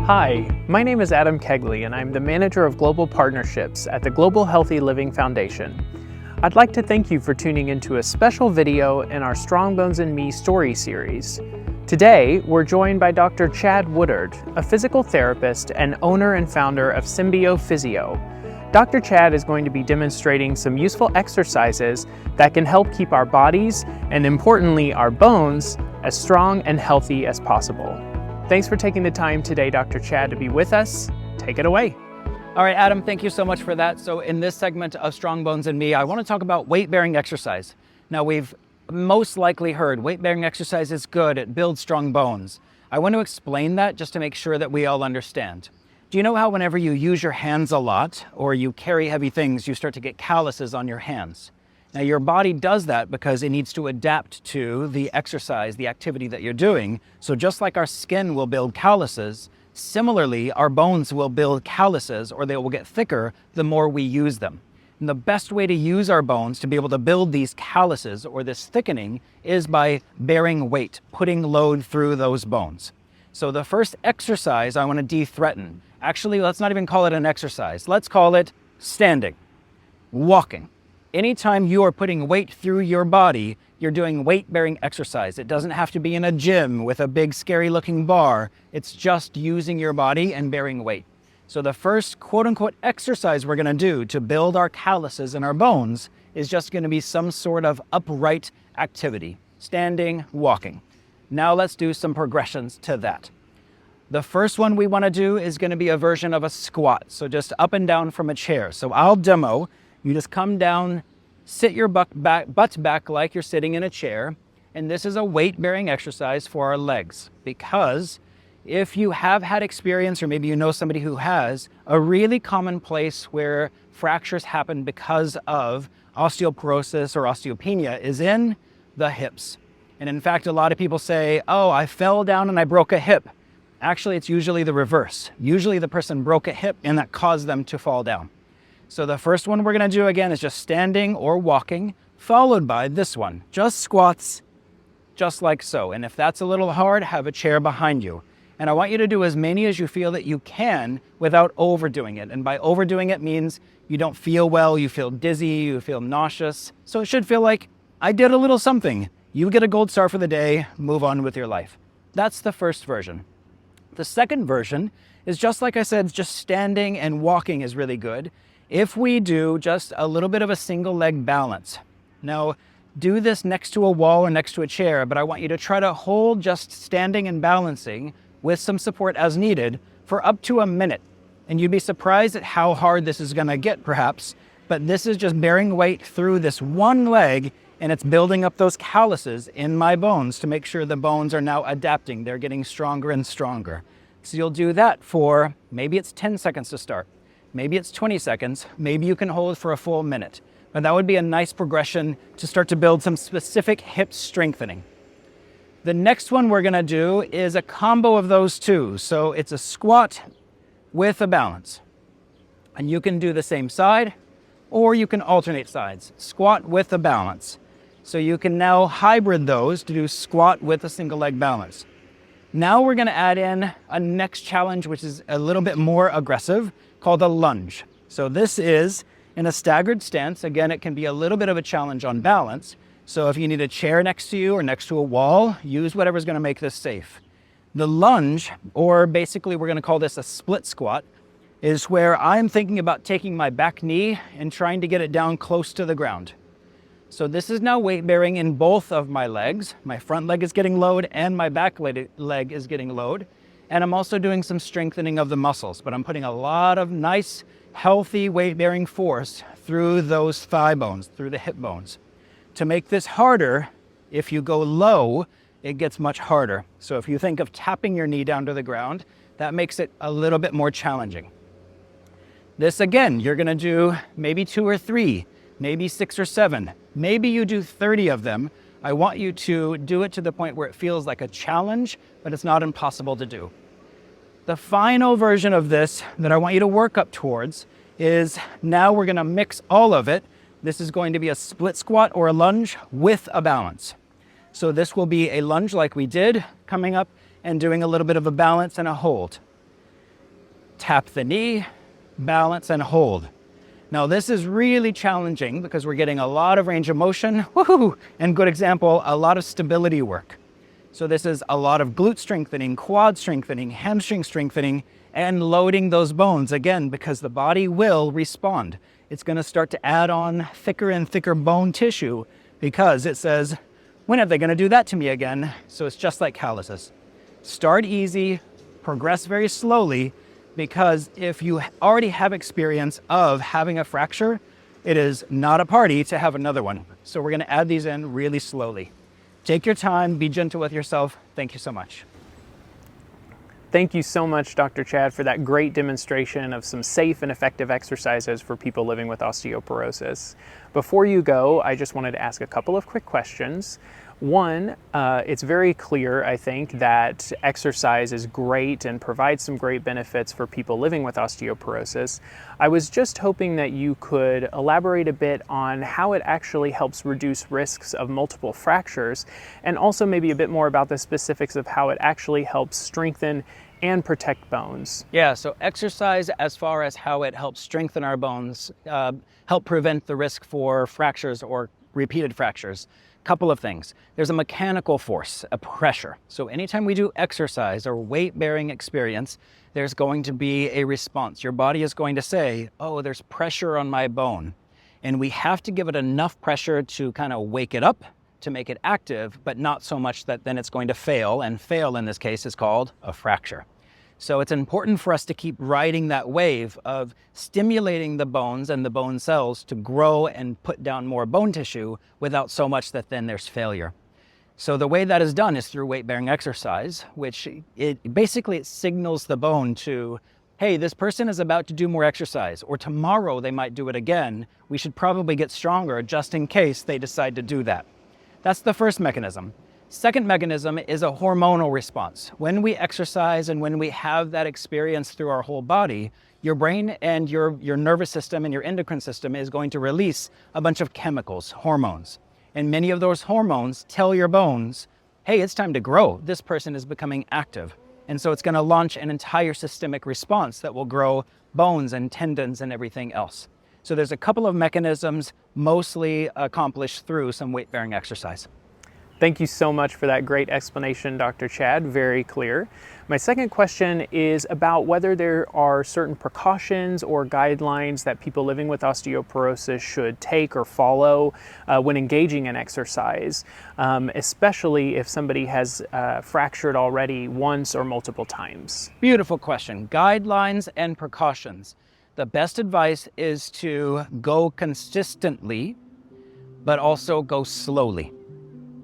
Hi, my name is Adam Kegley and I'm the Manager of Global Partnerships at the Global Healthy Living Foundation. I'd like to thank you for tuning into a special video in our Strong Bones and Me story series. Today, we're joined by Dr. Chad Woodard, a physical therapist and owner and founder of Symbio Physio. Dr. Chad is going to be demonstrating some useful exercises that can help keep our bodies, and importantly our bones, as strong and healthy as possible. Thanks for taking the time today, Dr. Chad, to be with us. Take it away. All right, Adam, thank you so much for that. So in this segment of Strong Bones and Me, I want to talk about weight-bearing exercise. Now, we've most likely heard weight-bearing exercise is good, it builds strong bones. I want to explain that just to make sure that we all understand. Do you know how whenever you use your hands a lot or you carry heavy things, you start to get calluses on your hands? Now, your body does that because it needs to adapt to the exercise, the activity that you're doing. So just like our skin will build calluses, similarly, our bones will build calluses, or they will get thicker the more we use them. And the best way to use our bones to be able to build these calluses or this thickening is by bearing weight, putting load through those bones. So the first exercise I want to de-threaten, actually, let's not even call it an exercise. Let's call it standing, walking. Anytime you are putting weight through your body, you're doing weight-bearing exercise. It doesn't have to be in a gym with a big, scary-looking bar. It's just using your body and bearing weight. So the first quote-unquote exercise we're going to do to build our calluses and our bones is just going to be some sort of upright activity, standing, walking. Now let's do some progressions to that. The first one we want to do is going to be a version of a squat, so just up and down from a chair. So I'll demo. You just come down, sit your butt back like you're sitting in a chair, and this is a weight-bearing exercise for our legs, because if you have had experience, or maybe you know somebody who has, a really common place where fractures happen because of osteoporosis or osteopenia is in the hips. And in fact, a lot of people say, oh, I fell down and I broke a hip. Actually, it's usually the reverse. Usually the person broke a hip and that caused them to fall down. So the first one we're going to do again is just standing or walking, followed by this one, just squats, just like so. And if that's a little hard, have a chair behind you. And I want you to do as many as you feel that you can without overdoing it. And by overdoing it means you don't feel well, you feel dizzy, you feel nauseous. So it should feel like I did a little something. You get a gold star for the day, move on with your life. That's the first version. The second version is just like I said, just standing and walking is really good. If we do just a little bit of a single leg balance. Now, do this next to a wall or next to a chair, but I want you to try to hold just standing and balancing with some support as needed for up to a minute. And you'd be surprised at how hard this is going to get, perhaps, but this is just bearing weight through this one leg, and it's building up those calluses in my bones to make sure the bones are now adapting. They're getting stronger and stronger. So you'll do that for, maybe it's 10 seconds to start. Maybe it's 20 seconds, maybe you can hold for a full minute. But that would be a nice progression to start to build some specific hip strengthening. The next one we're gonna do is a combo of those two. So it's a squat with a balance. And you can do the same side, or you can alternate sides. Squat with a balance. So you can now hybrid those to do squat with a single leg balance. Now we're gonna add in a next challenge, which is a little bit more aggressive, called a lunge. So this is in a staggered stance. Again, it can be a little bit of a challenge on balance. So if you need a chair next to you or next to a wall, use whatever's going to make this safe. The lunge, or basically we're going to call this a split squat, is where I'm thinking about taking my back knee and trying to get it down close to the ground. So this is now weight bearing in both of my legs. My front leg is getting load and my back leg is getting load. And I'm also doing some strengthening of the muscles, but I'm putting a lot of nice, healthy weight-bearing force through those thigh bones, through the hip bones. To make this harder, if you go low, it gets much harder. So if you think of tapping your knee down to the ground, that makes it a little bit more challenging. This again, you're gonna do maybe 2 or 3, maybe 6 or 7, maybe you do 30 of them. I want you to do it to the point where it feels like a challenge, but it's not impossible to do. The final version of this that I want you to work up towards is now we're going to mix all of it. This is going to be a split squat or a lunge with a balance. So this will be a lunge like we did, coming up and doing a little bit of a balance and a hold. Tap the knee, balance and hold. Now this is really challenging because we're getting a lot of range of motion, woohoo, and good example, a lot of stability work. So this is a lot of glute strengthening, quad strengthening, hamstring strengthening, and loading those bones, again, because the body will respond. It's gonna start to add on thicker and thicker bone tissue because it says, when are they gonna do that to me again? So it's just like calluses. Start easy, progress very slowly, because if you already have experience of having a fracture, it is not a party to have another one. So we're gonna add these in really slowly. Take your time, be gentle with yourself. Thank you so much. Thank you so much, Dr. Chad, for that great demonstration of some safe and effective exercises for people living with osteoporosis. Before you go, I just wanted to ask a couple of quick questions. One, it's very clear, I think, that exercise is great and provides some great benefits for people living with osteoporosis. I was just hoping that you could elaborate a bit on how it actually helps reduce risks of multiple fractures, and also maybe a bit more about the specifics of how it actually helps strengthen and protect bones. Yeah, so exercise, as far as how it helps strengthen our bones, help prevent the risk for fractures or repeated fractures. Couple of things. There's a mechanical force, a pressure. So anytime we do exercise or weight-bearing experience, there's going to be a response. Your body is going to say, oh, there's pressure on my bone. And we have to give it enough pressure to kind of wake it up, to make it active, but not so much that then it's going to fail. And fail in this case is called a fracture. So it's important for us to keep riding that wave of stimulating the bones and the bone cells to grow and put down more bone tissue without so much that then there's failure. So the way that is done is through weight-bearing exercise, which it signals the bone to, hey, this person is about to do more exercise, or tomorrow they might do it again. We should probably get stronger just in case they decide to do that. That's the first mechanism. Second mechanism is a hormonal response. When we exercise and when we have that experience through our whole body, your brain and your nervous system and your endocrine system is going to release a bunch of chemicals, hormones. And many of those hormones tell your bones, hey, it's time to grow. This person is becoming active. And so it's going to launch an entire systemic response that will grow bones and tendons and everything else. So there's a couple of mechanisms mostly accomplished through some weight-bearing exercise. Thank you so much for that great explanation, Dr. Chad. Very clear. My second question is about whether there are certain precautions or guidelines that people living with osteoporosis should take or follow when engaging in exercise, especially if somebody has fractured already once or multiple times. Beautiful question. Guidelines and precautions. The best advice is to go consistently, but also go slowly.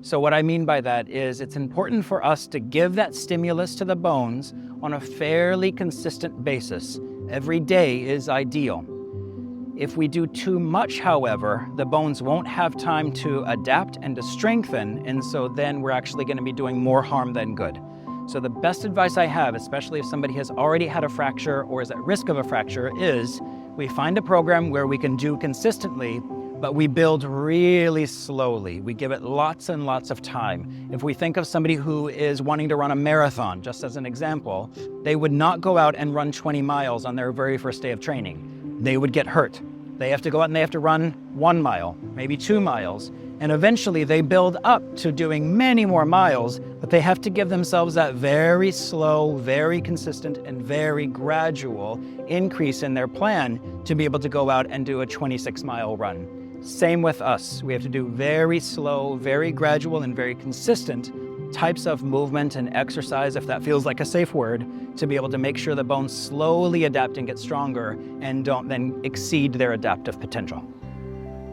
So what I mean by that is it's important for us to give that stimulus to the bones on a fairly consistent basis. Every day is ideal. If we do too much, however, the bones won't have time to adapt and to strengthen, and so then we're actually going to be doing more harm than good. So the best advice I have, especially if somebody has already had a fracture or is at risk of a fracture, is we find a program where we can do consistently, but we build really slowly. We give it lots and lots of time. If we think of somebody who is wanting to run a marathon, just as an example, they would not go out and run 20 miles on their very first day of training. They would get hurt. They have to go out and they have to run 1 mile, maybe 2 miles, and eventually they build up to doing many more miles, but they have to give themselves that very slow, very consistent, and very gradual increase in their plan to be able to go out and do a 26-mile run. Same with us. We have to do very slow, very gradual, and very consistent types of movement and exercise, if that feels like a safe word, to be able to make sure the bones slowly adapt and get stronger and don't then exceed their adaptive potential.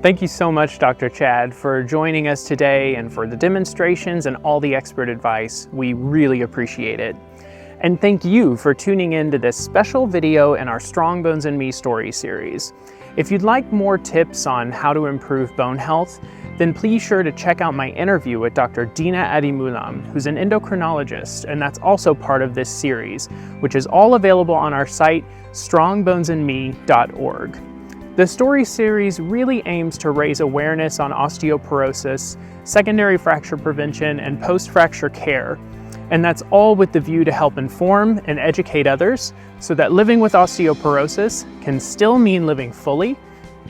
Thank you so much, Dr. Chad, for joining us today and for the demonstrations and all the expert advice. We really appreciate it. And thank you for tuning in to this special video in our Strong Bones and Me story series. If you'd like more tips on how to improve bone health, then please sure to check out my interview with Dr. Dina Adimulam, who's an endocrinologist, and that's also part of this series, which is all available on our site, strongbonesandme.org. The story series really aims to raise awareness on osteoporosis, secondary fracture prevention, and post-fracture care, And that's all with the view to help inform and educate others so that living with osteoporosis can still mean living fully,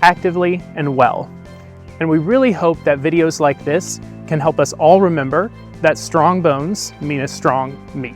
actively, and well. And we really hope that videos like this can help us all remember that strong bones mean a strong me.